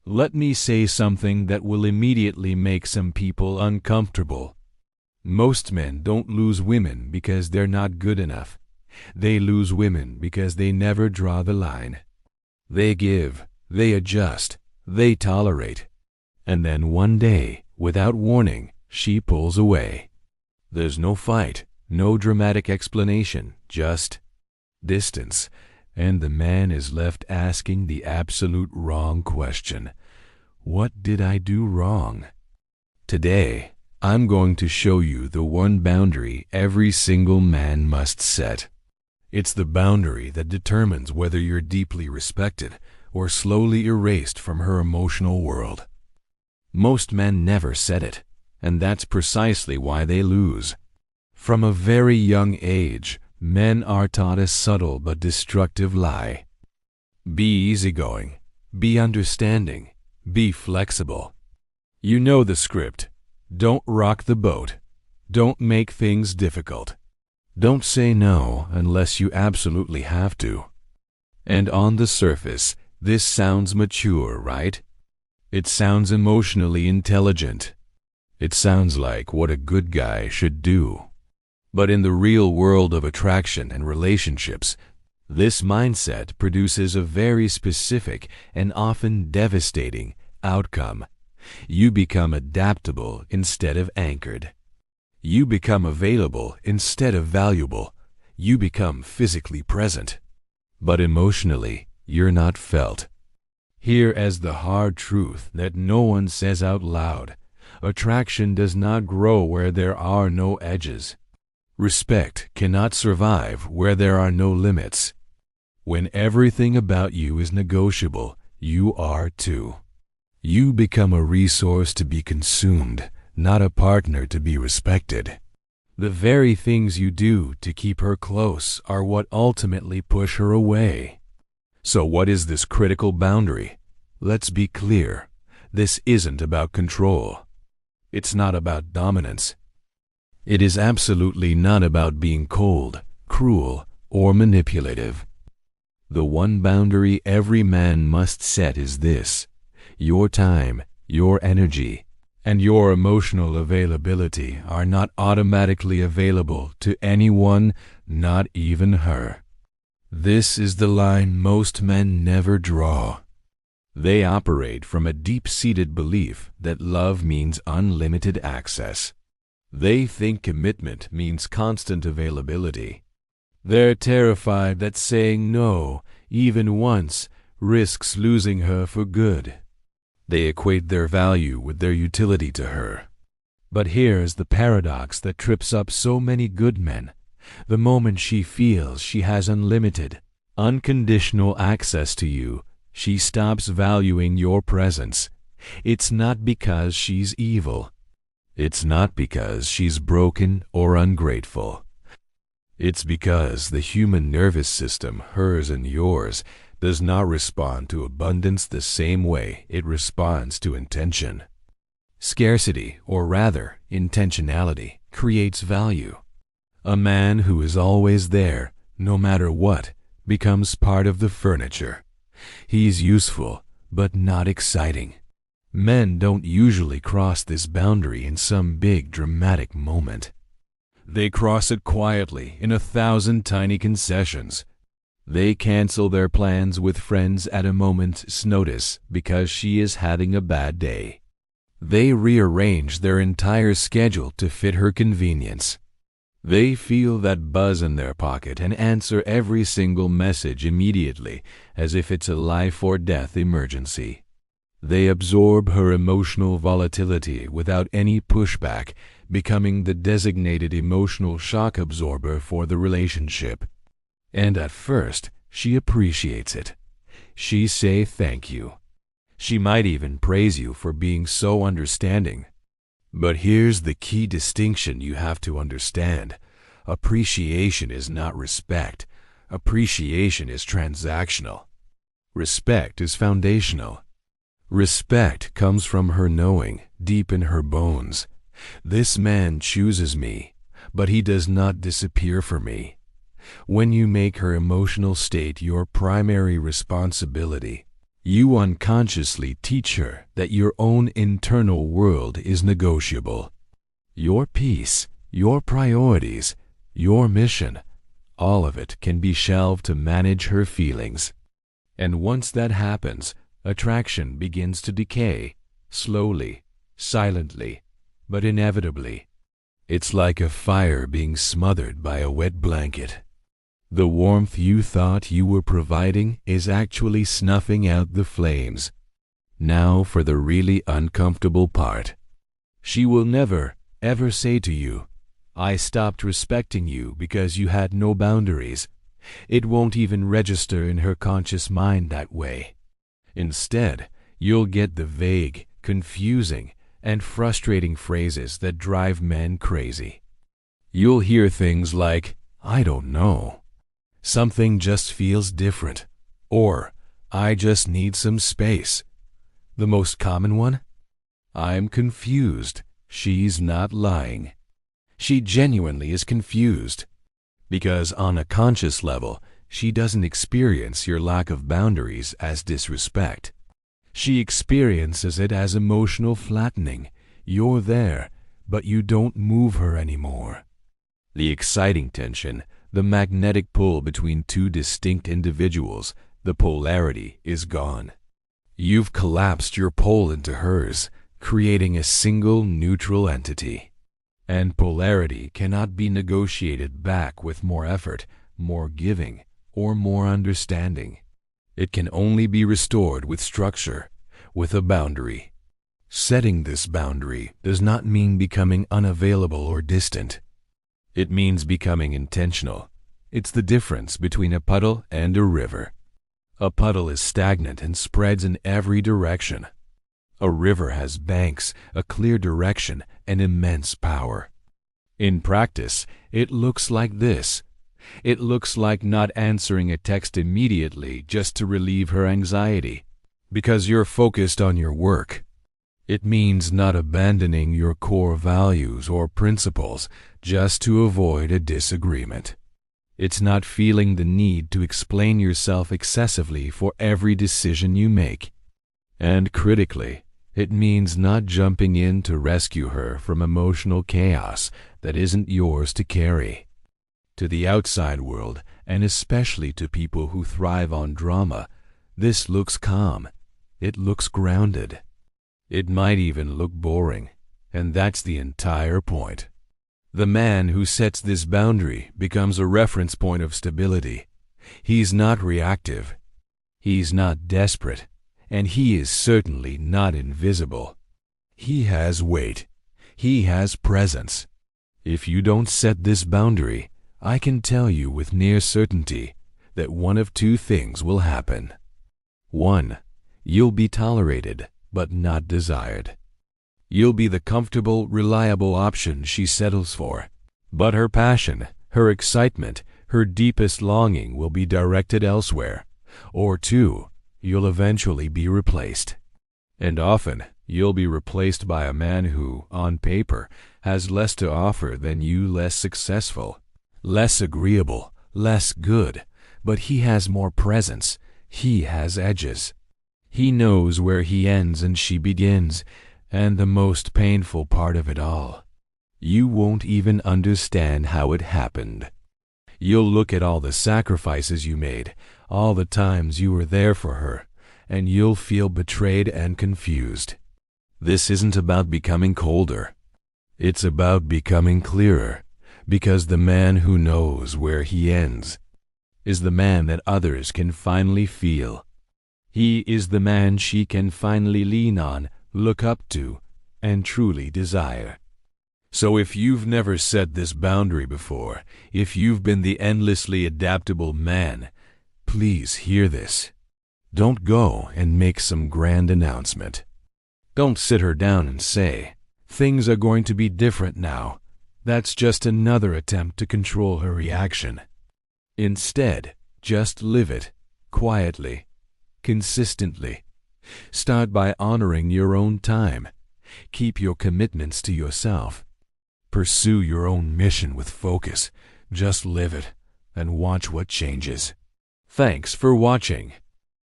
Let me say something that will immediately make some people uncomfortable. Most men don't lose women because they're not good enough. They lose women because they never draw the line. They give, they adjust, they tolerate. And then one day, without warning, she pulls away. There's no fight, no dramatic explanation, just distance. And the man is left asking the absolute wrong question. What did I do wrong? Today, I'm going to show you the one boundary every single man must set. It's the boundary that determines whether you're deeply respected or slowly erased from her emotional world. Most men never set it, and that's precisely why they lose. From a very young age, men are taught a subtle but destructive lie. Be easygoing, be understanding, be flexible. You know the script. Don't rock the boat. Don't make things difficult. Don't say no unless you absolutely have to. And on the surface, this sounds mature, right? It sounds emotionally intelligent. It sounds like what a good guy should do. But in the real world of attraction and relationships, this mindset produces a very specific and often devastating outcome. You become adaptable instead of anchored. You become available instead of valuable. You become physically present. But emotionally, you're not felt. Here is the hard truth that no one says out loud. Attraction does not grow where there are no edges. Respect cannot survive where there are no limits. When everything about you is negotiable, you are too. You become a resource to be consumed, not a partner to be respected. The very things you do to keep her close are what ultimately push her away. So what is this critical boundary? Let's be clear. This isn't about control. It's not about dominance. It is absolutely not about being cold, cruel, or manipulative. The one boundary every man must set is this: your time, your energy, and your emotional availability are not automatically available to anyone, not even her. This is the line most men never draw. They operate from a deep-seated belief that love means unlimited access. They think commitment means constant availability. They're terrified that saying no, even once, risks losing her for good. They equate their value with their utility to her. But here's the paradox that trips up so many good men. The moment she feels she has unlimited, unconditional access to you, she stops valuing your presence. It's not because she's evil. It's not because she's broken or ungrateful. It's because the human nervous system, hers and yours, does not respond to abundance the same way it responds to intention. Scarcity, or rather, intentionality, creates value. A man who is always there, no matter what, becomes part of the furniture. He's useful, but not exciting. Men don't usually cross this boundary in some big dramatic moment. They cross it quietly in 1,000 tiny concessions. They cancel their plans with friends at a moment's notice because she is having a bad day. They rearrange their entire schedule to fit her convenience. They feel that buzz in their pocket and answer every single message immediately, as if it's a life or death emergency. They absorb her emotional volatility without any pushback, becoming the designated emotional shock absorber for the relationship. And at first, she appreciates it. She say thank you. She might even praise you for being so understanding. But here's the key distinction you have to understand. Appreciation is not respect. Appreciation is transactional. Respect is foundational. Respect comes from her knowing, deep in her bones. This man chooses me, but he does not disappear for me. When you make her emotional state your primary responsibility, You unconsciously teach her that your own internal world is negotiable. Your peace, your priorities, your mission, all of it can be shelved to manage her feelings. And once that happens, attraction begins to decay, slowly, silently, but inevitably. It's like a fire being smothered by a wet blanket. The warmth you thought you were providing is actually snuffing out the flames. Now for the really uncomfortable part. She will never, ever say to you, "I stopped respecting you because you had no boundaries." It won't even register in her conscious mind that way. Instead, you'll get the vague, confusing, and frustrating phrases that drive men crazy. You'll hear things like, "I don't know. Something just feels different," or "I just need some space." The most common one? "I'm confused. She's not lying." She genuinely is confused. Because on a conscious level, she doesn't experience your lack of boundaries as disrespect. She experiences it as emotional flattening. You're there, but you don't move her anymore. The exciting tension, the magnetic pull between two distinct individuals, the polarity is gone. You've collapsed your pole into hers, creating a single neutral entity. And polarity cannot be negotiated back with more effort, more giving, or more understanding. It can only be restored with structure, with a boundary. Setting this boundary does not mean becoming unavailable or distant. It means becoming intentional. It's the difference between a puddle and a river. A puddle is stagnant and spreads in every direction. A river has banks, a clear direction, and immense power. In practice, it looks like this. It looks like not answering a text immediately just to relieve her anxiety, because you're focused on your work. It means not abandoning your core values or principles just to avoid a disagreement. It's not feeling the need to explain yourself excessively for every decision you make. And critically, it means not jumping in to rescue her from emotional chaos that isn't yours to carry. To the outside world, and especially to people who thrive on drama, this looks calm. It looks grounded. It might even look boring, and that's the entire point. The man who sets this boundary becomes a reference point of stability. He's not reactive. He's not desperate. And he is certainly not invisible. He has weight. He has presence. If you don't set this boundary, I can tell you with near certainty that one of two things will happen. 1. You'll be tolerated, but not desired. You'll be the comfortable, reliable option she settles for. But her passion, her excitement, her deepest longing will be directed elsewhere. Or 2, you'll eventually be replaced. And often, you'll be replaced by a man who, on paper, has less to offer than you, less successful, less agreeable, less good, but he has more presence. He has edges. He knows where he ends and she begins, and the most painful part of it all, you won't even understand how it happened. You'll look at all the sacrifices you made, all the times you were there for her, and you'll feel betrayed and confused. This isn't about becoming colder. It's about becoming clearer, because the man who knows where he ends is the man that others can finally feel. He is the man she can finally lean on, look up to, and truly desire. So if you've never set this boundary before, if you've been the endlessly adaptable man, please hear this. Don't go and make some grand announcement. Don't sit her down and say, "Things are going to be different now." That's just another attempt to control her reaction. Instead, just live it, quietly, consistently. Start by honoring your own time. Keep your commitments to yourself. Pursue your own mission with focus. Just live it and watch what changes. Thanks for watching.